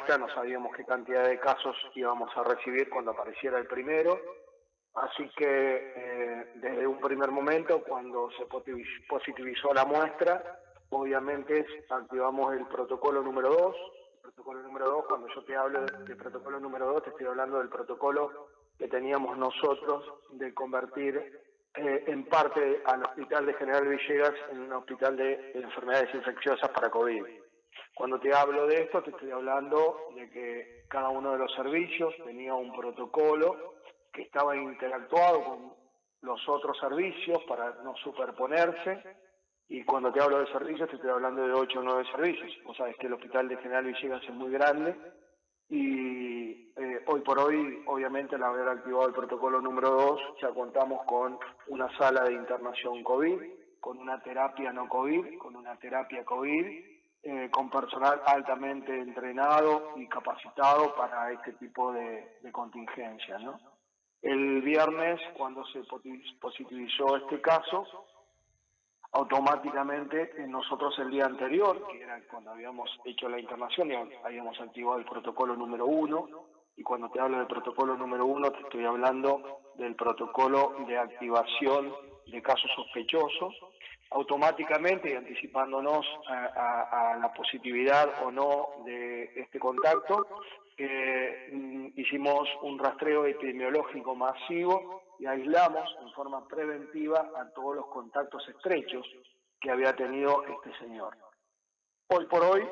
muestra, no sabíamos qué cantidad de casos íbamos a recibir cuando apareciera el primero, así que desde un primer momento, cuando se positivizó la muestra, obviamente activamos el protocolo número 2. El protocolo número 2, cuando yo te hablo de protocolo número 2, te estoy hablando del protocolo que teníamos nosotros de convertir en parte al Hospital de General Villegas en un hospital de enfermedades infecciosas para COVID. Cuando te hablo de esto, te estoy hablando de que cada uno de los servicios tenía un protocolo que estaba interactuado con los otros servicios para no superponerse. Y cuando te hablo de servicios, te estoy hablando de 8 o 9 servicios. Vos sabés que el Hospital de General Villegas es muy grande y hoy por hoy, obviamente, al haber activado el protocolo número 2, ya contamos con una sala de internación COVID, con una terapia no COVID, con una terapia COVID, con personal altamente entrenado y capacitado para este tipo de contingencias, ¿no? El viernes, cuando se positivizó este caso, automáticamente nosotros el día anterior, que era cuando habíamos hecho la internación, habíamos activado el protocolo número 1, y cuando te hablo del protocolo número 1 te estoy hablando del protocolo de activación de casos sospechosos, automáticamente y anticipándonos a la positividad o no de este contacto, hicimos un rastreo epidemiológico masivo y aislamos en forma preventiva a todos los contactos estrechos que había tenido este señor. Hoy por hoy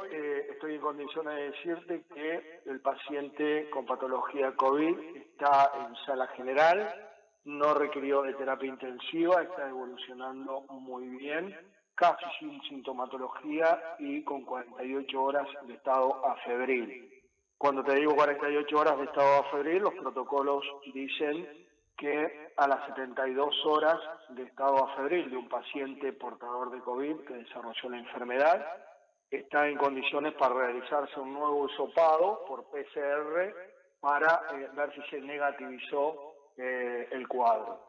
estoy en condiciones de decirte que el paciente con patología COVID está en sala general, no requirió de terapia intensiva, está evolucionando muy bien, casi sin sintomatología y con 48 horas de estado afebril. Cuando te digo 48 horas de estado afebril, los protocolos dicen que a las 72 horas de estado afebril de un paciente portador de COVID que desarrolló la enfermedad, está en condiciones para realizarse un nuevo hisopado por PCR para ver si se negativizó el cuadro.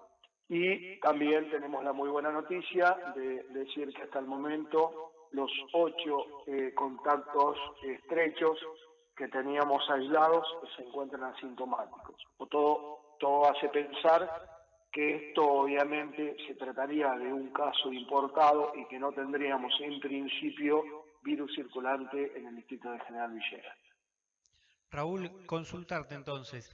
Y también tenemos la muy buena noticia de decir que hasta el momento los 8 contactos estrechos que teníamos aislados se encuentran asintomáticos. Todo hace pensar que esto obviamente se trataría de un caso importado y que no tendríamos en principio virus circulante en el distrito de General Villegas. Raúl, consultarte entonces.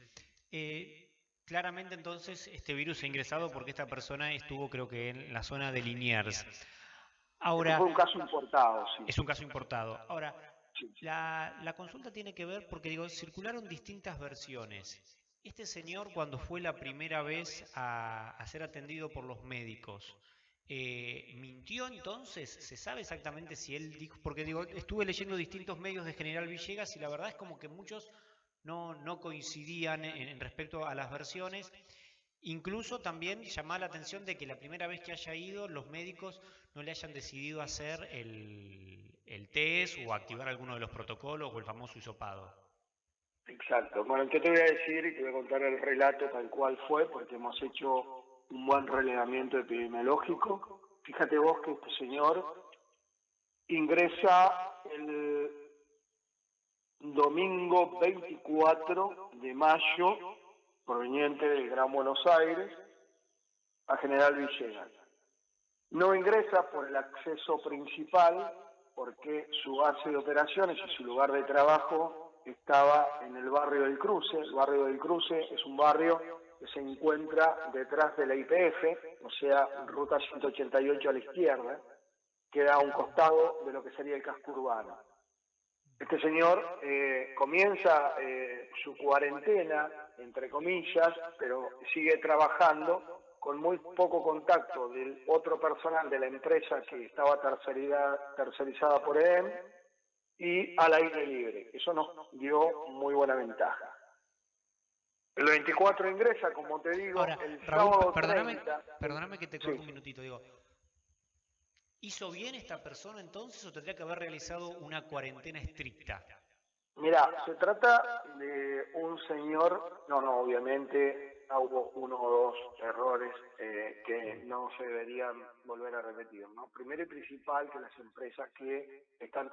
Claramente entonces este virus ha ingresado porque esta persona estuvo creo que en la zona de Liniers. Este fue un caso importado, sí. Es un caso importado. Ahora, Sí. la consulta tiene que ver porque digo, circularon distintas versiones. Este señor cuando fue la primera vez a ser atendido por los médicos, ¿mintió entonces? ¿Se sabe exactamente si él dijo? Porque digo, estuve leyendo distintos medios de General Villegas y la verdad es como que muchos no coincidían en respecto a las versiones. Incluso también llamaba la atención de que la primera vez que haya ido, los médicos no le hayan decidido hacer el test o activar alguno de los protocolos o el famoso hisopado. Exacto. Bueno, yo te voy a decir y te voy a contar el relato tal cual fue, porque hemos hecho un buen relevamiento epidemiológico. Fíjate vos que este señor ingresa el domingo 24 de mayo, proveniente del Gran Buenos Aires, a General Villegas. No ingresa por el acceso principal, porque su base de operaciones y su lugar de trabajo estaba en el barrio del Cruce. El barrio del Cruce es un barrio que se encuentra detrás de la YPF, o sea, ruta 188 a la izquierda, queda a un costado de lo que sería el casco urbano. Este señor comienza su cuarentena, entre comillas, pero sigue trabajando con muy poco contacto del otro personal de la empresa que estaba tercerizada por EDEM y al aire libre. Eso nos dio muy buena ventaja. El 24 ingresa, como te digo, Ahora, el Raúl, sábado perdóname, 30... perdóname que te corte Sí. un minutito, digo. ¿Hizo bien esta persona entonces o tendría que haber realizado una cuarentena estricta? Mira, se trata de un señor, obviamente hubo uno o dos errores que no se deberían volver a repetir, ¿no? Primero y principal, que las empresas que están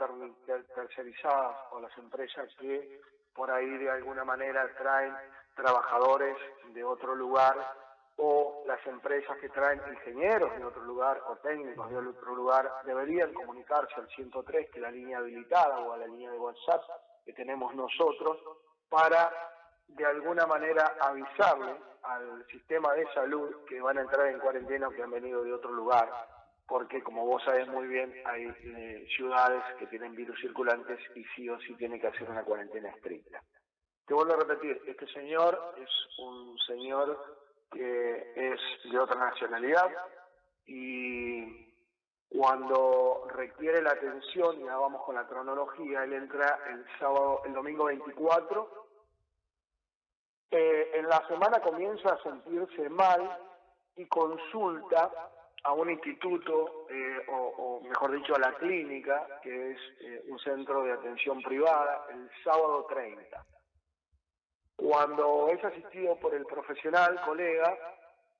tercerizadas o las empresas que por ahí de alguna manera traen trabajadores de otro lugar, o las empresas que traen ingenieros de otro lugar o técnicos de otro lugar, deberían comunicarse al 103, que es la línea habilitada, o a la línea de WhatsApp que tenemos nosotros, para de alguna manera avisarle al sistema de salud que van a entrar en cuarentena o que han venido de otro lugar, porque como vos sabés muy bien, hay ciudades que tienen virus circulantes y sí o sí tienen que hacer una cuarentena estricta. Te vuelvo a repetir, este señor es un señor que es de otra nacionalidad y cuando requiere la atención, ya vamos con la cronología, él entra el domingo 24. En la semana comienza a sentirse mal y consulta a un instituto, o mejor dicho a la clínica, que es un centro de atención privada, el sábado 30. Cuando es asistido por el profesional, colega,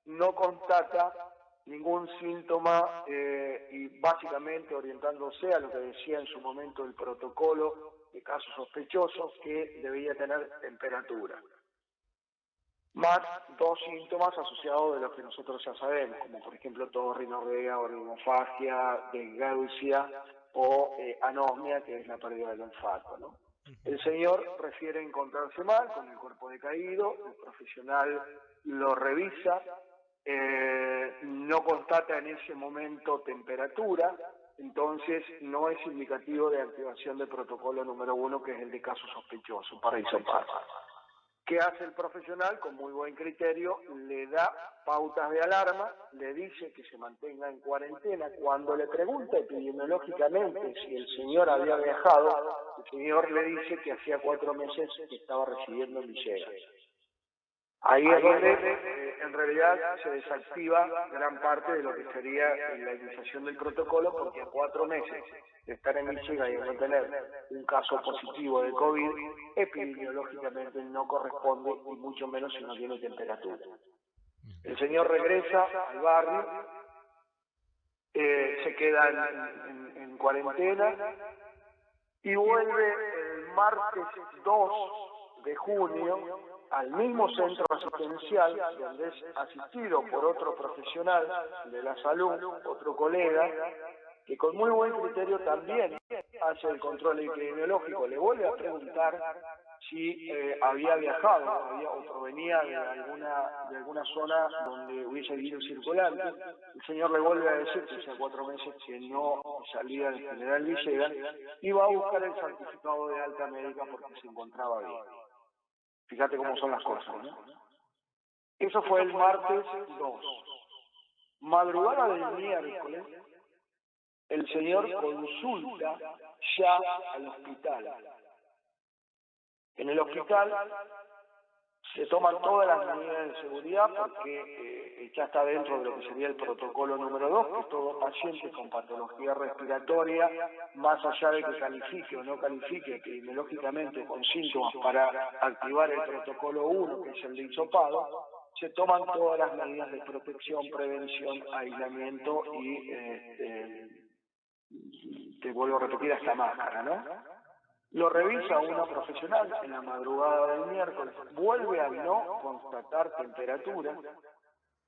no constata ningún síntoma y básicamente orientándose a lo que decía en su momento el protocolo de casos sospechosos, que debía tener temperatura. Más dos síntomas asociados de los que nosotros ya sabemos, como por ejemplo tos, rinorrea, orinofagia, desgausia o anosmia, que es la pérdida del olfato, ¿no? El señor refiere encontrarse mal, con el cuerpo decaído, el profesional lo revisa, no constata en ese momento temperatura, entonces no es indicativo de activación del protocolo número 1, que es el de caso sospechoso para hisopar. ¿Qué hace el profesional? Con muy buen criterio, le da pautas de alarma, le dice que se mantenga en cuarentena. Cuando le pregunta epidemiológicamente si el señor había viajado, el señor le dice que hacía 4 meses que estaba residiendo en Villegas. Ahí es donde en realidad se desactiva gran parte de lo que sería la iniciación del protocolo, porque a 4 meses de estar en Villegas y de no tener un caso positivo de COVID, epidemiológicamente no corresponde, y mucho menos si no tiene temperatura. El señor regresa al barrio, se queda en cuarentena y vuelve el martes 2 de junio al mismo centro asistencial, donde es asistido por otro profesional de la salud, otro colega, que con muy buen criterio también hace el control epidemiológico. Le vuelve a preguntar si había viajado o provenía de alguna zona donde hubiese virus circulante. El señor le vuelve a decir que hace 4 meses que no salía del General Villegas y va a buscar el certificado de alta médica porque se encontraba bien. Fíjate cómo son las cosas, ¿no? Eso fue el martes 2. Madrugada del miércoles, el señor consulta ya al hospital. En el hospital se toman todas las medidas de seguridad porque ya está dentro de lo que sería el protocolo número 2, que todo paciente con patología respiratoria, más allá de que califique o no califique epidemiológicamente con síntomas para activar el protocolo 1, que es el de hisopado, se toman todas las medidas de protección, prevención, aislamiento y, te vuelvo a repetir, hasta máscara, ¿no? Lo revisa una profesional en la madrugada del miércoles, vuelve a no constatar temperatura,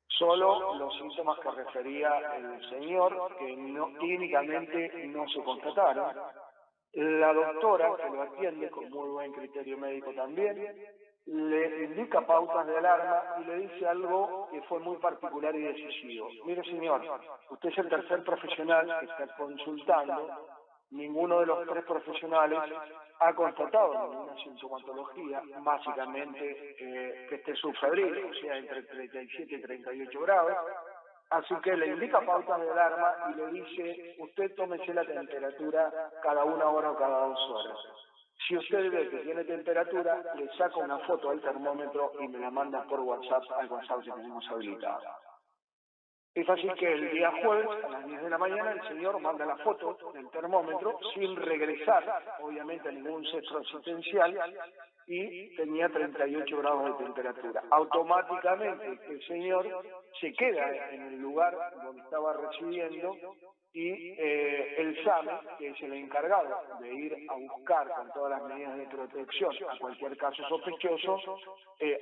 solo los síntomas que refería el señor, que clínicamente no se constataron. La doctora, que lo atiende con muy buen criterio médico también, le indica pautas de alarma y le dice algo que fue muy particular y decisivo. Mire señor, usted es el tercer profesional que está consultando. Ninguno de los 3 profesionales ha constatado ninguna sintomatología, básicamente que esté subfebril, o sea, entre 37 y 38 grados. Así que le indica pautas de alarma y le dice, usted tómese la temperatura cada 1 hora o cada 2 horas. Si usted ve que tiene temperatura, le saca una foto al termómetro y me la manda por WhatsApp al WhatsApp que tenemos habilitado. Es así que el día jueves, a las 10 de la mañana, el señor manda la foto del termómetro sin regresar, obviamente, a ningún centro asistencial, y tenía 38 grados de temperatura. Automáticamente el señor se queda en el lugar donde estaba residiendo y el SAME, que es el encargado de ir a buscar con todas las medidas de protección a cualquier caso sospechoso,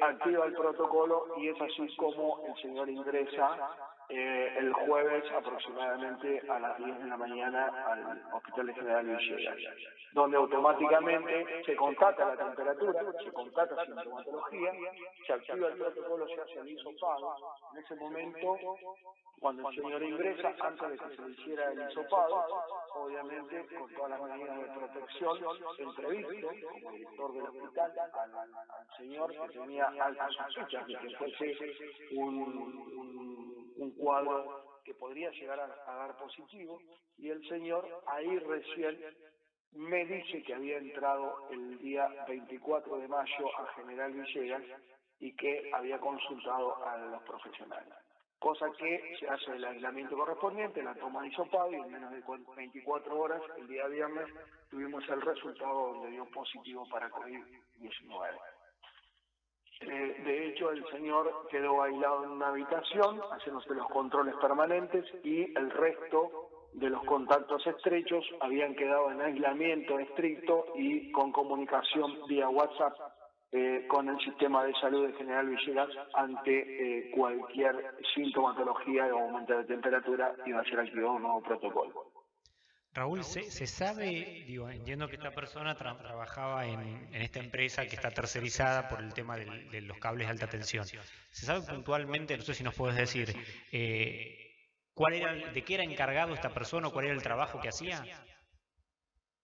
activa el protocolo y es así como el señor ingresa el jueves aproximadamente a las 10 de la mañana al Hospital General Villegas, donde automáticamente se constata la temperatura, se constata sintomatología, se activa el protocolo, se hace el hisopado. En ese momento, cuando el señor ingresa, antes de que se le hiciera el hisopado, obviamente con todas las medidas de protección, entrevisto como director del hospital al señor que tenía altas sospechas de que fuese un cuadro que podría llegar a dar positivo, y el señor ahí recién me dice que había entrado el día 24 de mayo a General Villegas y que había consultado a los profesionales. Cosa que se hace el aislamiento correspondiente, la toma de hisopado, y en menos de 24 horas, el día viernes, tuvimos el resultado donde dio positivo para COVID-19. De hecho, el señor quedó aislado en una habitación, haciéndose los controles permanentes, y el resto de los contactos estrechos habían quedado en aislamiento estricto y con comunicación vía WhatsApp con el sistema de salud de General Villegas ante cualquier sintomatología de aumento de temperatura. Iba a ser activado un nuevo protocolo. Raúl, ¿se sabe, digo, entiendo que esta persona trabajaba en esta empresa que está tercerizada por el tema de los cables de alta tensión? ¿Se sabe puntualmente, no sé si nos puedes decir, de qué era encargado esta persona o cuál era el trabajo que hacía?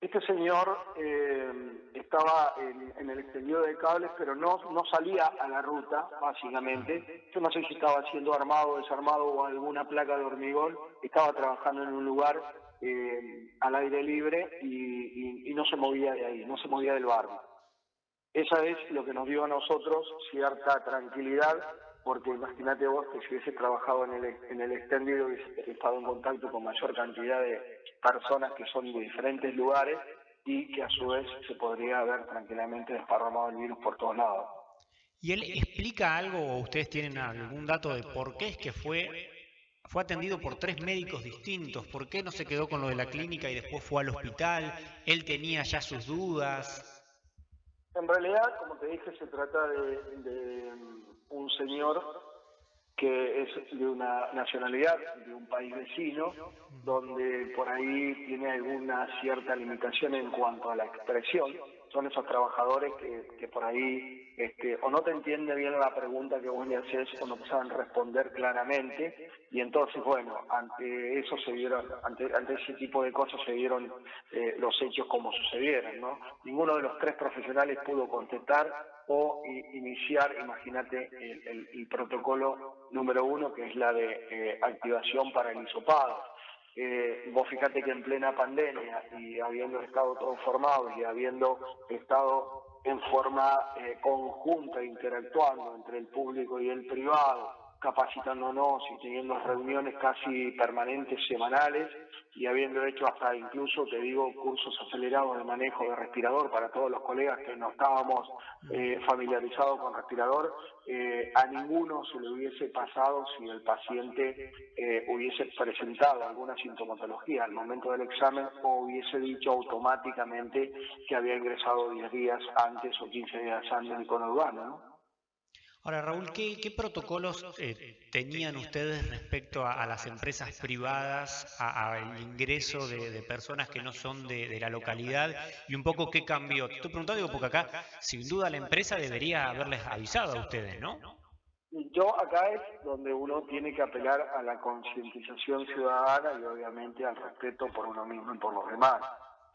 Este señor estaba en el extendido de cables, pero no salía a la ruta, básicamente. Yo no sé si estaba siendo armado, desarmado o alguna placa de hormigón. Estaba trabajando en un lugar al aire libre y no se movía de ahí, no se movía del barrio. Esa es lo que nos dio a nosotros cierta tranquilidad, porque imagínate vos que si hubiese trabajado en el extendido, hubiese estado en contacto con mayor cantidad de personas que son de diferentes lugares y que a su vez se podría haber tranquilamente desparramado el virus por todos lados. ¿Y él explica algo o ustedes tienen algún dato de por qué es que fue atendido por 3 médicos distintos? ¿Por qué no se quedó con lo de la clínica y después fue al hospital? ¿Él tenía ya sus dudas? En realidad, como te dije, se trata de un señor que es de una nacionalidad, de un país vecino, donde por ahí tiene alguna cierta limitación en cuanto a la expresión. Son esos trabajadores que por ahí o no te entiende bien la pregunta que vos le haces o no saben responder claramente, y entonces, bueno, ante eso ante ese tipo de cosas se vieron los hechos como sucedieron, ¿no? Ninguno de los 3 profesionales pudo contestar o iniciar, imagínate, el protocolo número 1, que es la de activación para el hisopado. Vos fíjate que en plena pandemia, y habiendo estado todos formados y habiendo estado en forma conjunta, interactuando entre el público y el privado, capacitándonos y teniendo reuniones casi permanentes, semanales, y habiendo hecho hasta incluso, te digo, cursos acelerados de manejo de respirador para todos los colegas que no estábamos familiarizados con respirador, a ninguno se le hubiese pasado si el paciente hubiese presentado alguna sintomatología al momento del examen o hubiese dicho automáticamente que había ingresado 10 días antes o 15 días antes en el conurbano, ¿no? Ahora, Raúl, ¿qué protocolos tenían ustedes respecto a las empresas privadas, al ingreso de personas que no son de la localidad, y un poco qué cambió? Te estoy preguntando, porque acá, sin duda, la empresa debería haberles avisado a ustedes, ¿no? Yo acá es donde uno tiene que apelar a la concientización ciudadana y obviamente al respeto por uno mismo y por los demás.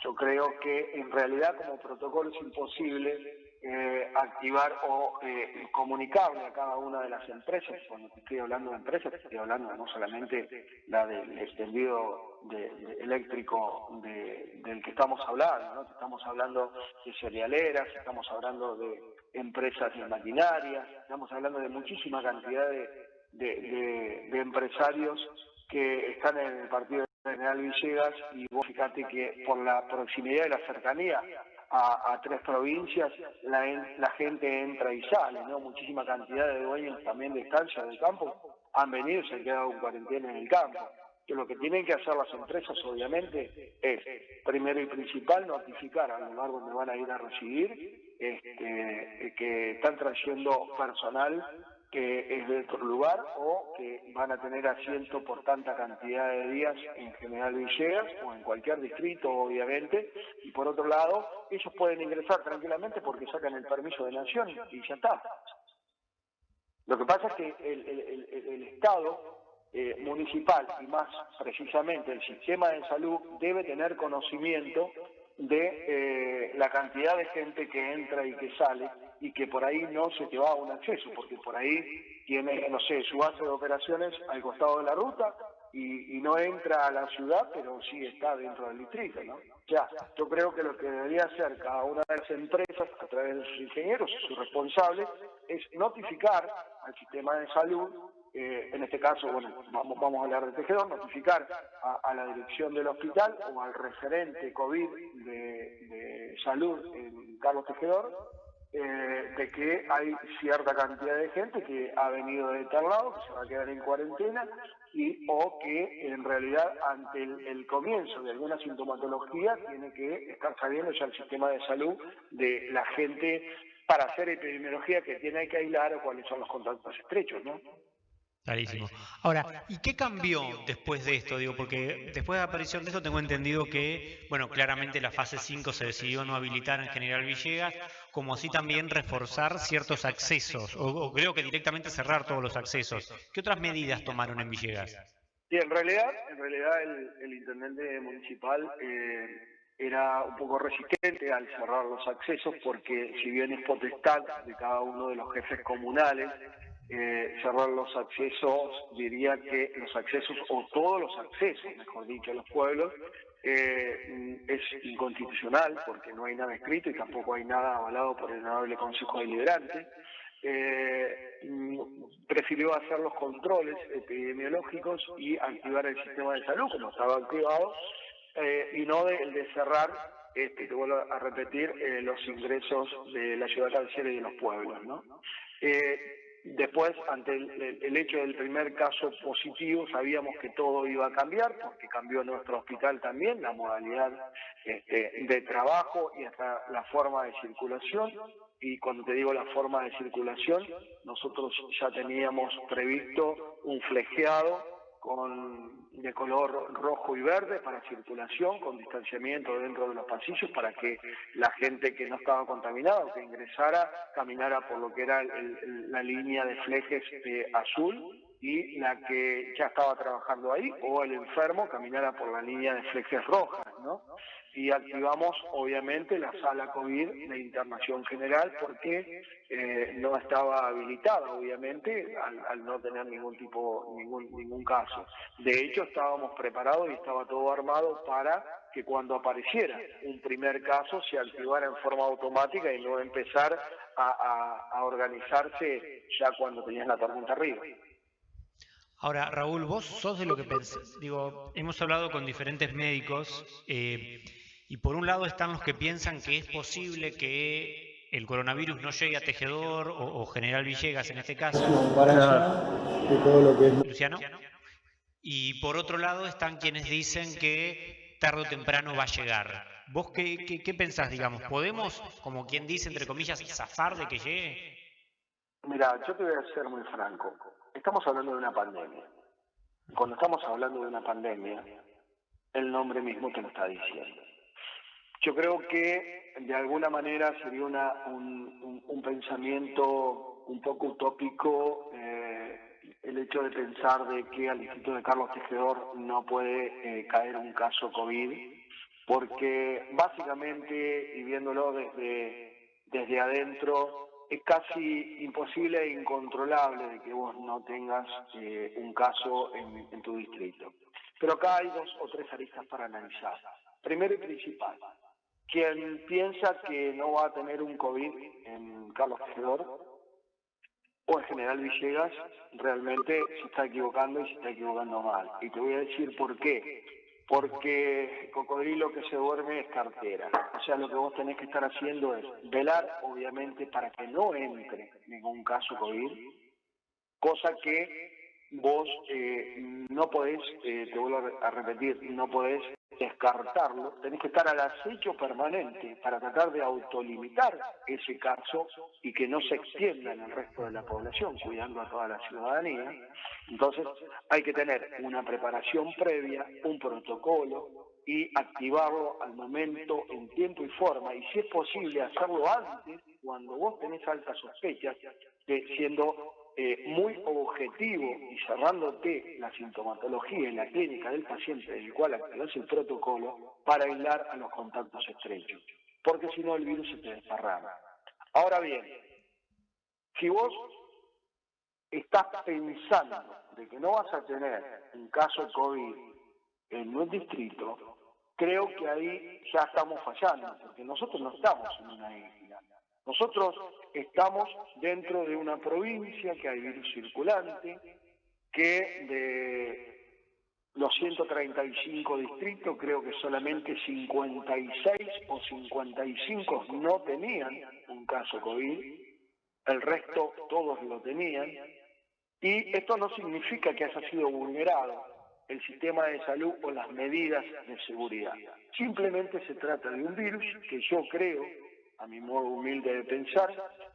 Yo creo que en realidad como protocolo es imposible activar o comunicarle a cada una de las empresas. Cuando te estoy hablando de empresas, te estoy hablando no solamente la del extendido eléctrico del que estamos hablando, ¿no? Estamos hablando de cerealeras, estamos hablando de empresas de maquinaria, estamos hablando de muchísima cantidad de empresarios que están en el partido de General Villegas, y vos fíjate que por la proximidad y la cercanía a 3 provincias, la gente entra y sale, ¿no? Muchísima cantidad de dueños también de estancias del campo han venido y se han quedado en cuarentena en el campo. Que lo que tienen que hacer las empresas, obviamente, es, primero y principal, notificar al lugar donde van a ir a recibir que están trayendo personal que es de otro lugar, o que van a tener asiento por tanta cantidad de días en General Villegas o en cualquier distrito, obviamente. Y por otro lado, ellos pueden ingresar tranquilamente porque sacan el permiso de nación y ya está. Lo que pasa es que el Estado municipal, y más precisamente el sistema de salud, debe tener conocimiento de la cantidad de gente que entra y que sale, y que por ahí no se te va a un acceso, porque por ahí tiene, no sé, su base de operaciones al costado de la ruta y no entra a la ciudad, pero sí está dentro del distrito, ¿no? O sea, yo creo que lo que debería hacer cada una de las empresas, a través de sus ingenieros, sus responsables, es notificar al sistema de salud, en este caso, bueno, vamos a hablar de Tejedor, notificar a la dirección del hospital o al referente COVID de salud en Carlos Tejedor, de que hay cierta cantidad de gente que ha venido de tal lado, que se va a quedar en cuarentena, o que en realidad ante el comienzo de alguna sintomatología tiene que estar sabiendo ya el sistema de salud de la gente para hacer epidemiología que tiene que aislar o cuáles son los contactos estrechos, ¿no? Clarísimo. Ahora, ¿y qué cambió después de esto? Digo, porque después de la aparición de esto tengo entendido que, bueno, claramente la fase 5 se decidió no habilitar en General Villegas, como así también reforzar ciertos accesos, o creo que directamente cerrar todos los accesos. ¿Qué otras medidas tomaron en Villegas? Sí, en realidad el intendente municipal era un poco resistente al cerrar los accesos, porque si bien es potestad de cada uno de los jefes comunales, cerrar los accesos, diría que los accesos, o todos los accesos, mejor dicho, a los pueblos, es inconstitucional, porque no hay nada escrito y tampoco hay nada avalado por el Honorable Consejo Deliberante. Prefirió hacer los controles epidemiológicos y activar el sistema de salud como estaba activado, y no el de cerrar, te vuelvo a repetir, los ingresos de la ciudad cabecera y de los pueblos, ¿no? Después, ante el hecho del primer caso positivo, sabíamos que todo iba a cambiar, porque cambió nuestro hospital también, la modalidad de trabajo y hasta la forma de circulación. Y cuando te digo la forma de circulación, nosotros ya teníamos previsto un flejeado de color rojo y verde para circulación, con distanciamiento dentro de los pasillos, para que la gente que no estaba contaminada o que ingresara caminara por lo que era la línea de flejes azul, y la que ya estaba trabajando ahí, o el enfermo, caminara por la línea de flejes rojas, ¿no? Y activamos, obviamente, la sala COVID de internación general, porque no estaba habilitada, obviamente, al no tener ningún caso. De hecho, estábamos preparados y estaba todo armado para que cuando apareciera un primer caso se activara en forma automática y no empezar a organizarse ya cuando tenías la tormenta arriba. Ahora, Raúl, vos sos de lo que pensás. Digo, hemos hablado con diferentes médicos y por un lado están los que piensan que es posible que el coronavirus no llegue a Tejedor o General Villegas en este caso. Para allá de todo lo que es... Luciano. Y por otro lado están quienes dicen que tarde o temprano va a llegar. ¿Vos qué pensás, digamos? ¿Podemos, como quien dice, entre comillas, zafar de que llegue? Mira, yo te voy a ser muy franco. Estamos hablando de una pandemia. Cuando estamos hablando de una pandemia, el nombre mismo te lo está diciendo. Yo creo que de alguna manera sería un pensamiento un poco utópico el hecho de pensar de que al Instituto de Carlos Tejedor no puede caer un caso COVID, porque básicamente, y viéndolo desde adentro, es casi imposible e incontrolable de que vos no tengas un caso en tu distrito. Pero acá hay 2 o 3 aristas para analizar. Primero y principal, quien piensa que no va a tener un COVID en Carlos Tejedor, o el general Villegas realmente se está equivocando y se está equivocando mal. Y te voy a decir por qué. Porque cocodrilo que se duerme es cartera. O sea, lo que vos tenés que estar haciendo es velar, obviamente, para que no entre ningún caso COVID, cosa que vos no podés, te vuelvo a repetir, no podés descartarlo, tenés que estar al acecho permanente para tratar de autolimitar ese caso y que no se extienda en el resto de la población, cuidando a toda la ciudadanía. Entonces hay que tener una preparación previa, un protocolo y activarlo al momento en tiempo y forma, y si es posible hacerlo antes, cuando vos tenés altas sospechas, siendo muy objetivo y cerrándote la sintomatología y la clínica del paciente del cual activas el protocolo para aislar a los contactos estrechos, porque si no el virus se te desparrama. Ahora bien, si vos estás pensando de que no vas a tener un caso COVID en un distrito, creo que ahí ya estamos fallando, porque nosotros no estamos en una isla. Nosotros estamos dentro de una provincia que hay virus circulante, que de los 135 distritos creo que solamente 56 o 55 no tenían un caso COVID, el resto todos lo tenían, y esto no significa que haya sido vulnerado el sistema de salud o las medidas de seguridad. Simplemente se trata de un virus que yo creo, a mi modo humilde de pensar,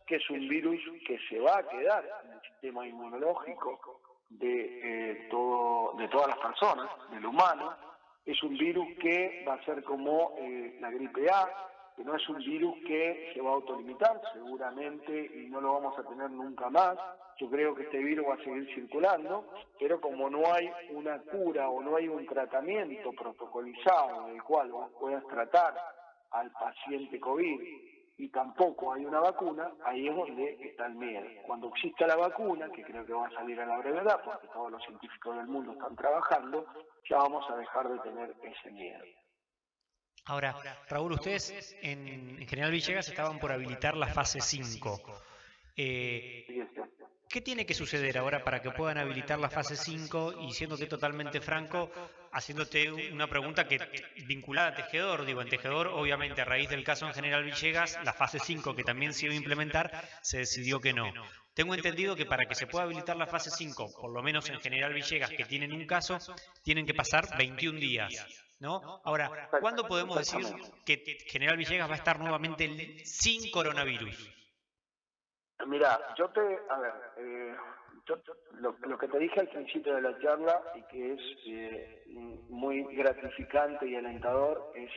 que es un virus que se va a quedar en el sistema inmunológico de todas las personas, del humano. Es un virus que va a ser como la gripe A, que no es un virus que se va a autolimitar seguramente y no lo vamos a tener nunca más. Yo creo que este virus va a seguir circulando, pero como no hay una cura o no hay un tratamiento protocolizado del cual vos puedas tratar al paciente COVID y tampoco hay una vacuna, ahí es donde está el miedo. Cuando exista la vacuna, que creo que va a salir a la brevedad, porque todos los científicos del mundo están trabajando, ya vamos a dejar de tener ese miedo. Ahora, Raúl, ustedes en General Villegas estaban por habilitar la fase 5. ¿Qué tiene que suceder ahora para que puedan habilitar la fase 5? Y siéndote totalmente franco, haciéndote una pregunta que vinculada a Tejedor, digo, en Tejedor, obviamente a raíz del caso en General Villegas, la fase 5 que también se iba a implementar, se decidió que no. Tengo entendido que para que se pueda habilitar la fase 5, por lo menos en General Villegas, que tienen un caso, tienen que pasar 21 días. ¿No? Ahora, ¿cuándo podemos decir que General Villegas va a estar nuevamente sin coronavirus? Mira, lo que te dije al principio de la charla y que es muy gratificante y alentador es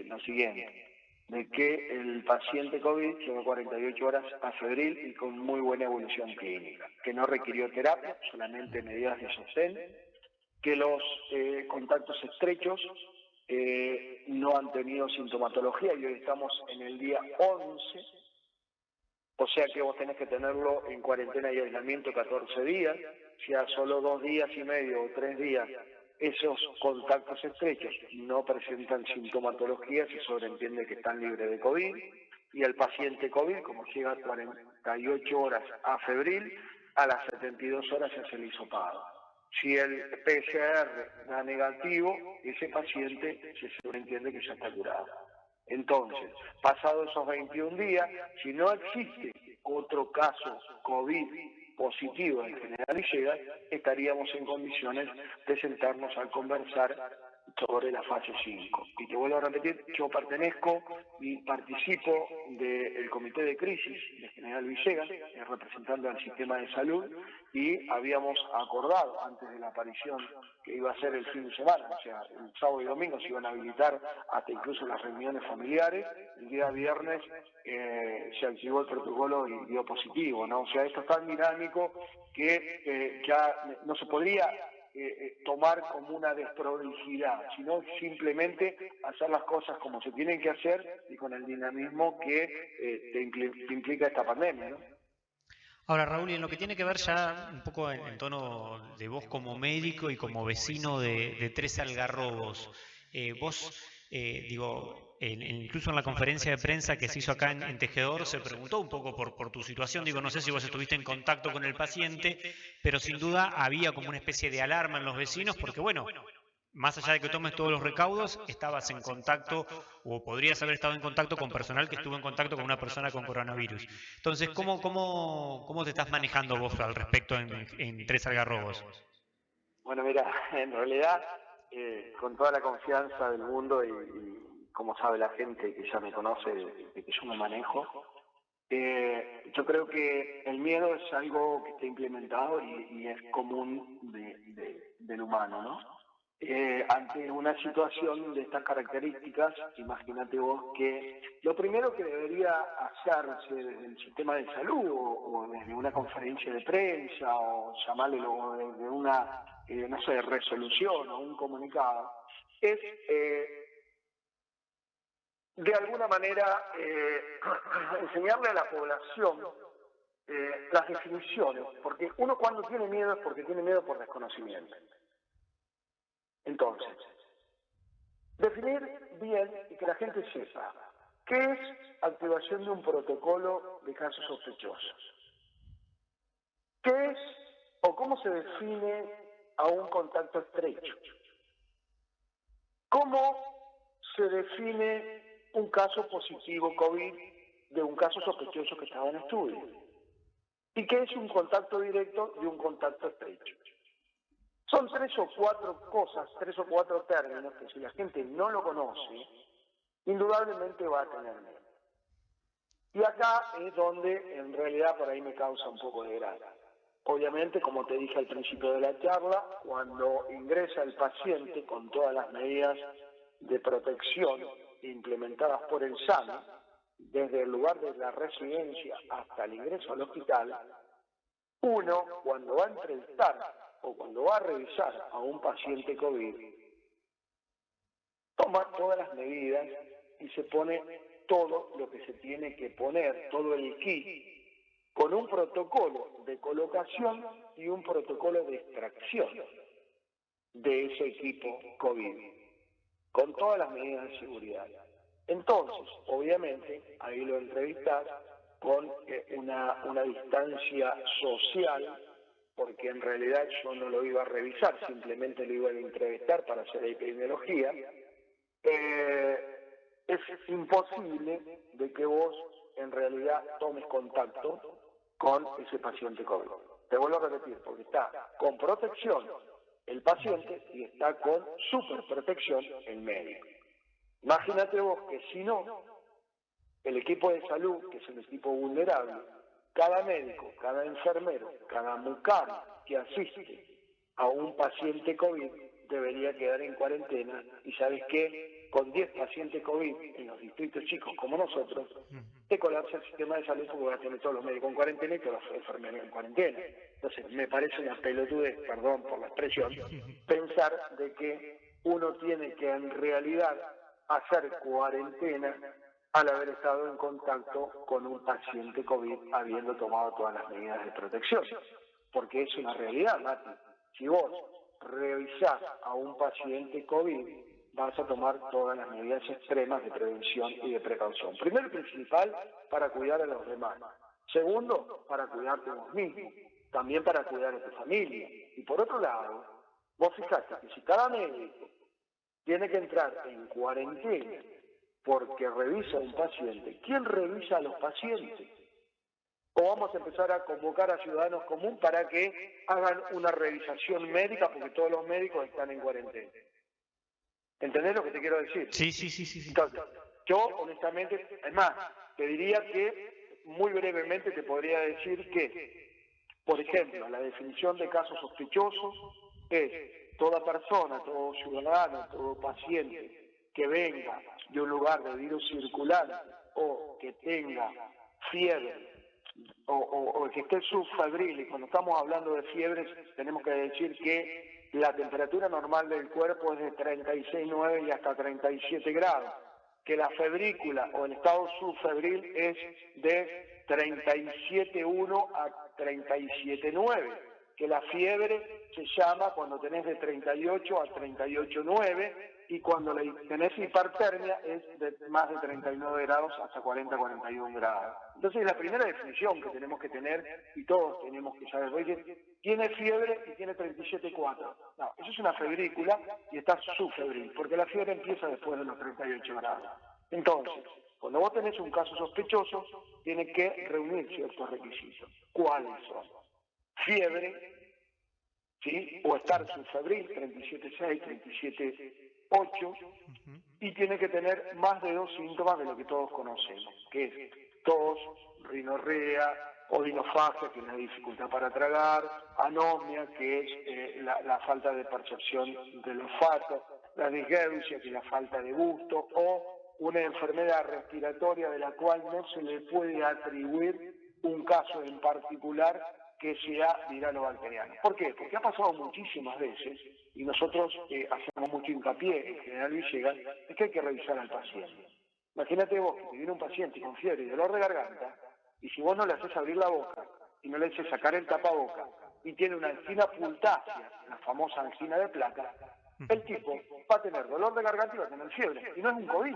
lo siguiente, de que el paciente COVID lleva 48 horas a febril y con muy buena evolución clínica, que no requirió terapia, solamente medidas de sostén, que los contactos estrechos no han tenido sintomatología y hoy estamos en el día 11, o sea que vos tenés que tenerlo en cuarentena y aislamiento 14 días, si a solo 2 días y medio o 3 días esos contactos estrechos no presentan sintomatología, se sobreentiende que están libres de COVID, y el paciente COVID, como llega a 48 horas a febril, a las 72 horas se hace el hisopado. Si el PCR da negativo, ese paciente se sobreentiende que ya está curado. Entonces, pasados esos 21 días, si no existe otro caso COVID positivo en General Villegas, estaríamos en condiciones de sentarnos a conversar sobre la fase 5. Y te vuelvo a repetir, yo pertenezco y participo del comité de crisis de General Villegas, representando al sistema de salud, y habíamos acordado antes de la aparición que iba a ser el fin de semana, o sea, el sábado y domingo se iban a habilitar hasta incluso las reuniones familiares. El día viernes se activó el protocolo y dio positivo, ¿no? O sea, esto es tan dinámico que ya no se podría tomar como una desprolijidad, sino simplemente hacer las cosas como se tienen que hacer y con el dinamismo que te implica esta pandemia, ¿no? Ahora, Raúl, y en lo que tiene que ver ya un poco en tono de vos como médico y como vecino de Tres Algarrobos, vos, digo, incluso en la conferencia de prensa que se hizo acá en Tejedor, se preguntó un poco por tu situación. Digo, no sé si vos estuviste en contacto con el paciente, pero sin duda había como una especie de alarma en los vecinos, porque bueno, más allá de que tomes todos los recaudos, estabas en contacto o podrías haber estado en contacto con personal que estuvo en contacto con una persona con coronavirus. Entonces, ¿cómo te estás manejando vos al respecto en Tres Algarrobos? Bueno, mira, en realidad, con toda la confianza del mundo y como sabe la gente que ya me conoce, de que yo me manejo, yo creo que el miedo es algo que está implementado y es común del humano, ¿no? Ante una situación de estas características, imagínate vos que lo primero que debería hacerse desde el sistema de salud o desde una conferencia de prensa o llamarle desde una, no sé, resolución o un comunicado, es de alguna manera enseñarle a la población las definiciones, porque uno cuando tiene miedo es porque tiene miedo por desconocimiento. Entonces, definir bien y que la gente sepa qué es activación de un protocolo de casos sospechosos. ¿Qué es o cómo se define a un contacto estrecho? ¿Cómo se define un caso positivo COVID de un caso sospechoso que estaba en estudio? ¿Y qué es un contacto directo de un contacto estrecho? Son 3 o 4 cosas, 3 o 4 términos que si la gente no lo conoce, indudablemente va a tener miedo. Y acá es donde en realidad por ahí me causa un poco de gracia. Obviamente, como te dije al principio de la charla, cuando ingresa el paciente con todas las medidas de protección implementadas por el SAMI, desde el lugar de la residencia hasta el ingreso al hospital, uno cuando va a entrevistar o cuando va a revisar a un paciente COVID, toma todas las medidas y se pone todo lo que se tiene que poner, todo el kit, con un protocolo de colocación y un protocolo de extracción de ese equipo COVID, con todas las medidas de seguridad. Entonces, obviamente, ahí lo entrevistas con una distancia social, porque en realidad yo no lo iba a revisar, simplemente lo iba a entrevistar para hacer epidemiología. Es imposible de que vos en realidad tomes contacto con ese paciente COVID. Te vuelvo a repetir, porque está con protección el paciente y está con superprotección el médico. Imagínate vos que si no, el equipo de salud, que es el equipo vulnerable, cada médico, cada enfermero, cada mucam que asiste a un paciente COVID debería quedar en cuarentena y ¿sabes qué? Con 10 pacientes COVID en los distritos chicos como nosotros, te colapsa el sistema de salud porque vas a tener todos los médicos en cuarentena y todos los enfermeros en cuarentena. Entonces, me parece una pelotudez, perdón por la expresión, pensar de que uno tiene que en realidad hacer cuarentena al haber estado en contacto con un paciente COVID habiendo tomado todas las medidas de protección. Porque es una realidad, Mati. Si vos revisás a un paciente COVID, vas a tomar todas las medidas extremas de prevención y de precaución. Primero y principal, para cuidar a los demás. Segundo, para cuidarte vos mismo. También para cuidar a tu familia. Y por otro lado, vos fijate que si cada médico tiene que entrar en cuarentena porque revisa a un paciente, ¿quién revisa a los pacientes? O vamos a empezar a convocar a ciudadanos comunes para que hagan una revisación médica porque todos los médicos están en cuarentena. ¿Entendés lo que te quiero decir? Sí. Entonces, yo honestamente, además, te diría que muy brevemente te podría decir que, por ejemplo, la definición de casos sospechosos es toda persona, todo ciudadano, todo paciente que venga de un lugar de virus circulante o que tenga fiebre o que esté subfebril, y cuando estamos hablando de fiebres tenemos que decir que la temperatura normal del cuerpo es de 36,9 y hasta 37 grados, que la febrícula o el estado subfebril es de 37,1 a 37,9, que la fiebre se llama cuando tenés de 38 a 38,9 y cuando tenés hipertermia es de más de 39 grados hasta 40-41 grados. Entonces la primera definición que tenemos que tener, y todos tenemos que saber, oye, tiene fiebre y tiene 37,4. No, eso es una febrícula y está subfebril, porque la fiebre empieza después de los 38 grados. Entonces, cuando vos tenés un caso sospechoso, tiene que reunir ciertos requisitos. ¿Cuáles son? Fiebre, ¿sí? O estar subfebril, 37,6, 37,8, y tiene que tener más de 2 síntomas de lo que todos conocemos, que es tos, rinorrea, odinofagia, que es la dificultad para tragar, anomia, que es la falta de percepción del olfato, la disgeusia, que es la falta de gusto, o una enfermedad respiratoria de la cual no se le puede atribuir un caso en particular que sea viral o bacteriano. ¿Por qué? Porque ha pasado muchísimas veces, y nosotros hacemos mucho hincapié en General Villegas, es que hay que revisar al paciente. Imagínate vos que te viene un paciente con fiebre y dolor de garganta, y si vos no le haces abrir la boca, y no le haces sacar el tapaboca, y tiene una angina pultácea, la famosa angina de plata, el tipo va a tener dolor de garganta y va a tener fiebre, y no es un COVID.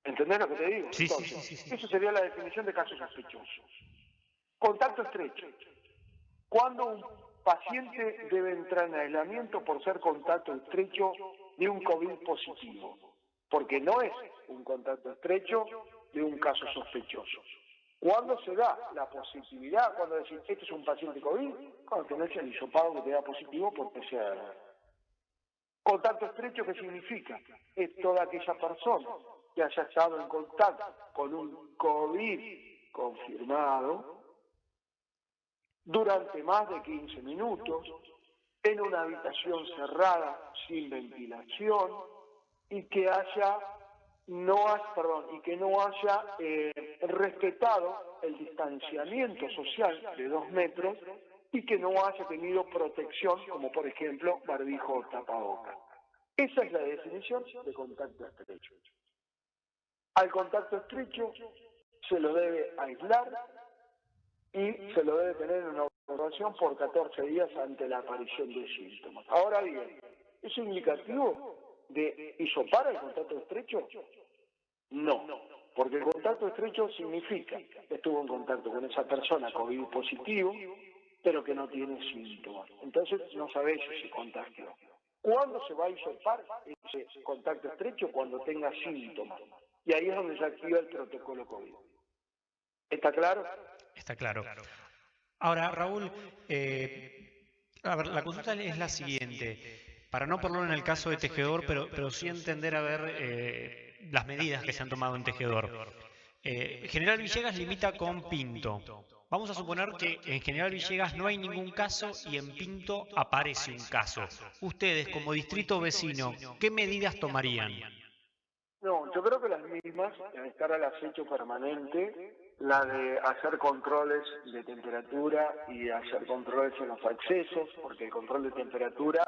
¿Entendés lo que te digo? Sí, Entonces, sí. eso sería la definición de caso sospechoso. Contacto estrecho. ¿Cuándo un paciente debe entrar en aislamiento por ser contacto estrecho de un COVID positivo? Porque no es un contacto estrecho de un caso sospechoso. ¿Cuándo se da la positividad? Cuando decís, este es un paciente COVID, cuando tenés el hisopado que te da positivo por PCR. Contacto estrecho, ¿qué significa? Es toda aquella persona que haya estado en contacto con un COVID confirmado durante más de 15 minutos, en una habitación cerrada sin ventilación, y que no haya respetado el distanciamiento social de 2 metros y que no haya tenido protección, como por ejemplo barbijo o tapaboca. Esa es la definición de contacto estrecho. Al contacto estrecho se lo debe aislar y se lo debe tener en una observación por 14 días ante la aparición de síntomas. Ahora bien, ¿es indicativo de hisopar el contacto estrecho? No, porque el contacto estrecho significa que estuvo en contacto con esa persona COVID positivo, pero que no tiene síntomas. Entonces no sabés si se contagió. ¿Cuándo se va a hisopar ese contacto estrecho? Cuando tenga síntomas. Y ahí es donde se activa el protocolo COVID. ¿Está claro? Está claro. Ahora, Raúl, a ver, la consulta es la siguiente. Para no ponerlo en el caso de Tejedor, pero sí entender a ver las medidas que se han tomado en Tejedor. General Villegas limita con Pinto. Vamos a suponer que en General Villegas no hay ningún caso y en Pinto aparece un caso. Ustedes, como distrito vecino, ¿qué medidas tomarían? No, yo creo que las mismas, estar al acecho permanente, la de hacer controles de temperatura y hacer controles en los accesos, porque el control de temperatura,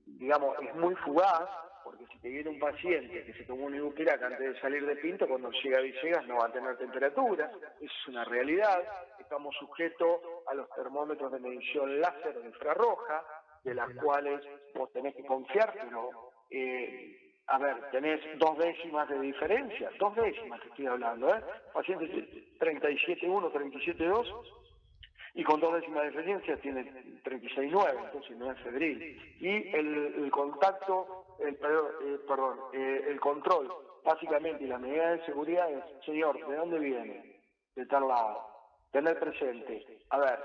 digamos, es muy fugaz, porque si te viene un paciente que se tomó un Ibupirac antes de salir de Pinto, cuando llega a Villegas no va a tener temperatura, eso es una realidad. Estamos sujetos a los termómetros de medición láser de infrarroja, de las cuales vos tenés que confiar, pero... a ver, tenés 2 décimas de diferencia, 2 décimas que estoy hablando, paciente 37,1, 37,2, y con 2 décimas de diferencia tiene 36,9, entonces no es febril. Y el contacto, el control, básicamente, y la medida de seguridad es, señor, ¿de dónde viene? De tal lado. Tener presente, a ver,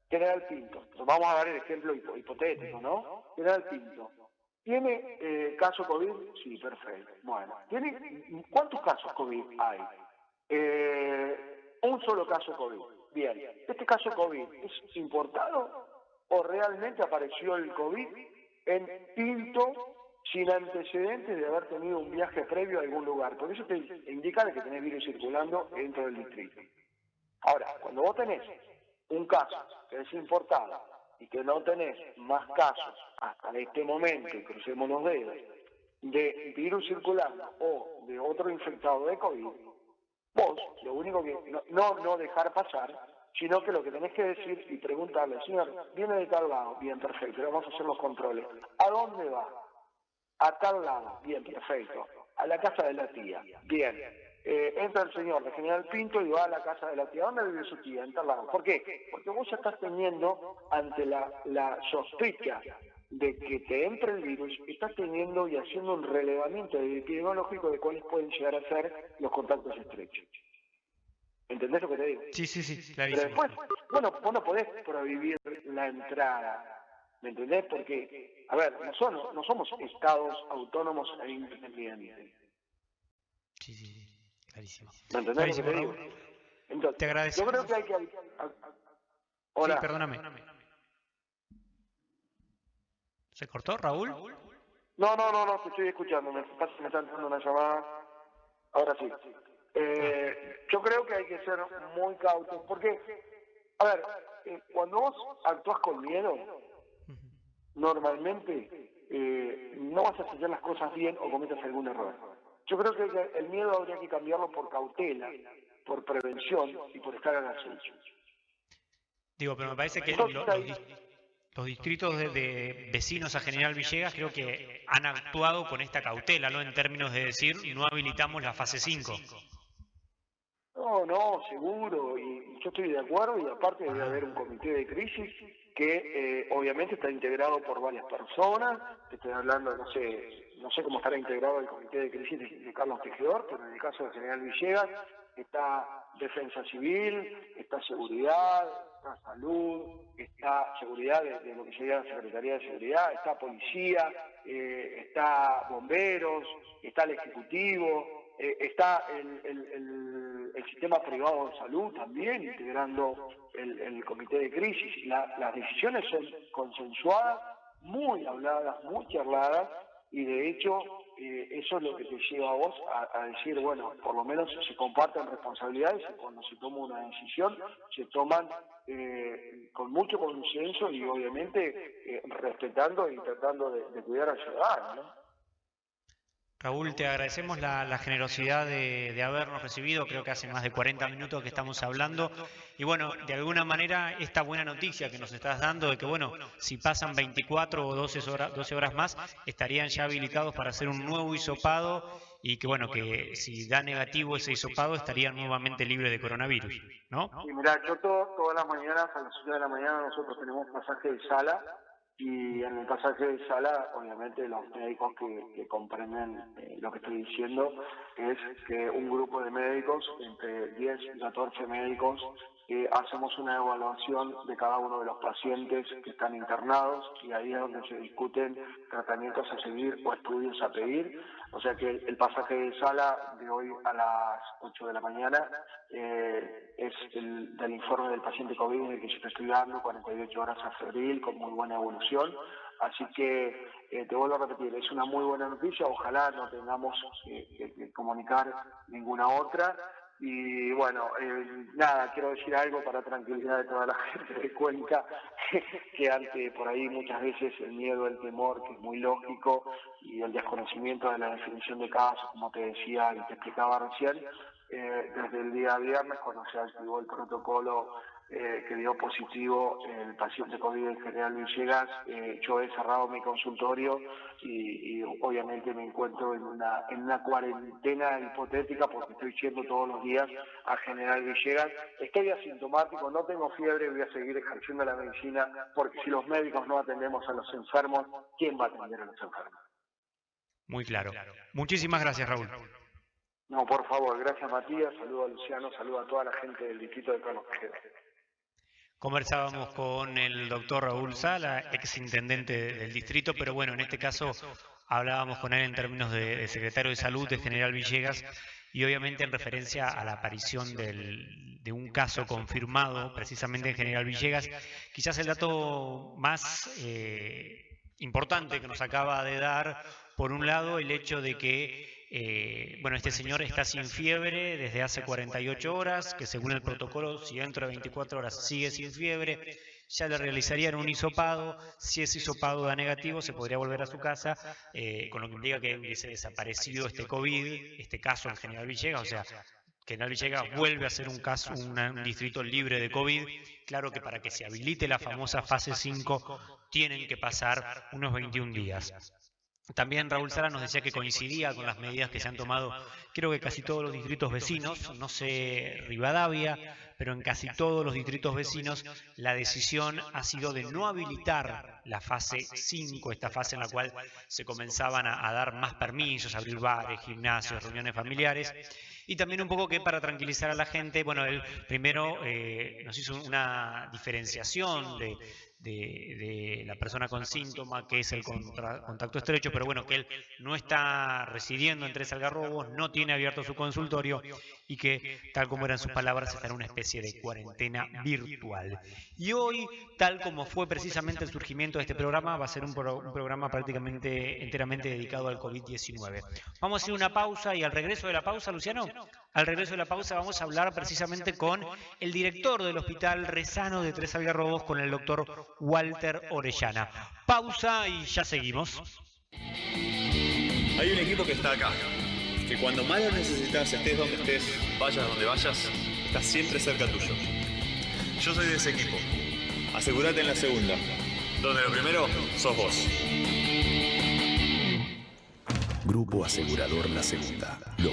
General Pinto, vamos a dar el ejemplo hipotético, ¿no? General Pinto. ¿Tiene caso COVID? Sí, perfecto. Bueno, ¿cuántos casos COVID hay? Un solo caso COVID. Bien, ¿este caso COVID es importado o realmente apareció el COVID en Pinto sin antecedentes de haber tenido un viaje previo a algún lugar? Por eso te indica de que tenés virus circulando dentro del distrito. Ahora, cuando vos tenés un caso que es importado y que no tenés más casos hasta este momento, y crucemos los dedos, de virus circulando o de otro infectado de COVID, vos lo único que no dejar pasar sino que lo que tenés que decir y preguntarle, señor, viene de tal lado, bien, perfecto, vamos a hacer los controles. ¿A dónde va? A tal lado, bien, perfecto. A la casa de la tía, bien. Entra el señor de General Pinto y va a la casa de la tía. ¿Dónde vive su tía? En tal lado. ¿Por qué? Porque vos ya estás teniendo, ante la sospecha de que te entre el virus, estás teniendo y haciendo un relevamiento epidemiológico de cuáles pueden llegar a ser los contactos estrechos. ¿Entendés lo que te digo? Sí, Pero clarísimo. después, bueno, vos no podés prohibir la entrada. ¿Me entendés? Porque, a ver, no somos estados autónomos e independientes. Sí, clarísimo. ¿Me entendés Clarísimo, lo que te Raúl. digo? Entonces, Te agradecemos. yo creo que hay que... Hola. Sí, perdóname. ¿Se cortó, Raúl? No, te estoy escuchando. Me está entrando una llamada. Ahora sí. Yo creo que hay que ser muy cautos, porque, a ver, cuando vos actúas con miedo, normalmente no vas a hacer las cosas bien o cometes algún error. Yo creo que el miedo habría que cambiarlo por cautela, por prevención y por estar al acecho. Digo, pero me parece que los distritos de vecinos a General Villegas creo que han actuado con esta cautela, ¿no? En términos de decir, no habilitamos la fase 5. No, seguro, y yo estoy de acuerdo, y aparte debe haber un comité de crisis que obviamente está integrado por varias personas. Te estoy hablando, no sé cómo estará integrado el comité de crisis de Carlos Tejedor, pero en el caso de General Villegas está Defensa Civil, está Seguridad, está Salud, está Seguridad de lo que sería la Secretaría de Seguridad, está Policía, está Bomberos, está el Ejecutivo, está el sistema privado de salud también, integrando el comité de crisis. Las decisiones son consensuadas, muy habladas, muy charladas, y de hecho eso es lo que te lleva a vos a decir, bueno, por lo menos se comparten responsabilidades y cuando se toma una decisión se toman con mucho consenso y obviamente respetando y tratando de cuidar al ciudadano, ¿no? Raúl, te agradecemos la generosidad de habernos recibido, creo que hace más de 40 minutos que estamos hablando, y bueno, de alguna manera esta buena noticia que nos estás dando de que bueno, si pasan 24 o 12 horas más, estarían ya habilitados para hacer un nuevo hisopado y que bueno, que si da negativo ese hisopado estarían nuevamente libres de coronavirus, ¿no? Y mirá, yo todas las mañanas, a las 7 de la mañana, nosotros tenemos pasaje de sala, y en el pasaje de sala, obviamente los médicos que comprenden lo que estoy diciendo, es que un grupo de médicos, entre 10 y 14 médicos, hacemos una evaluación de cada uno de los pacientes que están internados, y ahí es donde se discuten tratamientos a seguir o estudios a pedir. O sea que el pasaje de sala de hoy a las 8 de la mañana es del informe del paciente COVID en el que yo te estoy dando, 48 horas a febril, con muy buena evolución. Así que te vuelvo a repetir, es una muy buena noticia, ojalá no tengamos que comunicar ninguna otra. Y bueno, nada, quiero decir algo para tranquilidad de toda la gente de Cuenca, que ante por ahí muchas veces el miedo, el temor, que es muy lógico, y el desconocimiento de la definición de casos, como te decía y te explicaba recién, desde el día viernes, cuando se activó el protocolo que dio positivo el paciente COVID en General Villegas, yo he cerrado mi consultorio y obviamente me encuentro en una cuarentena hipotética porque estoy yendo todos los días a General Villegas. Estoy asintomático, no tengo fiebre, voy a seguir ejerciendo la medicina porque si los médicos no atendemos a los enfermos, ¿quién va a atender a los enfermos? Muy claro. Muchísimas gracias, Raúl. No, por favor, gracias Matías, saludo a Luciano, saludo a toda la gente del distrito de Carlos Tejeda. Conversábamos con el doctor Raúl Sala, exintendente del distrito, pero bueno, en este caso hablábamos con él en términos de secretario de Salud de General Villegas y obviamente en referencia a la aparición de un caso confirmado precisamente en General Villegas. Quizás el dato más importante que nos acaba de dar, por un lado, el hecho de que bueno, este señor está sin fiebre desde hace 48 horas, que según el protocolo, si dentro de 24 horas sigue sin fiebre, ya le realizarían un hisopado. Si ese hisopado da negativo, se podría volver a su casa, con lo que implica que hubiese desaparecido este COVID, este caso en General Villegas, o sea, que no le llega, vuelve a ser un caso, un distrito libre de COVID. Claro que para que se habilite la famosa fase 5 tienen que pasar unos 21 días. También Raúl Sala nos decía que coincidía con las medidas que se han tomado, creo que casi todos los distritos vecinos, no sé Rivadavia, pero en casi todos los distritos vecinos la decisión ha sido de no habilitar la fase 5, esta fase en la cual se comenzaban a dar más permisos, a abrir bares, gimnasios, reuniones familiares. Y también un poco que para tranquilizar a la gente, bueno, él primero nos hizo una diferenciación de la persona con síntoma, que es el contacto estrecho, pero bueno, que él no está residiendo en Tres Algarrobos, no tiene abierto su consultorio y que, tal como eran sus palabras, está en una especie de cuarentena virtual. Y hoy, tal como fue precisamente el surgimiento de este programa, va a ser un programa prácticamente enteramente dedicado al COVID-19. Vamos a hacer una pausa y al regreso de la pausa, Luciano, al regreso de la pausa vamos a hablar precisamente con el director del Hospital Rezano de Tres Algarrobos, con el doctor Walter Orellana. Pausa y ya seguimos. Hay un equipo que está acá, que cuando más lo necesitas, estés donde estés, vayas donde vayas, está siempre cerca tuyo. Yo soy de ese equipo. Asegúrate en la segunda, donde lo primero sos vos. Grupo Asegurador La Segunda. Lo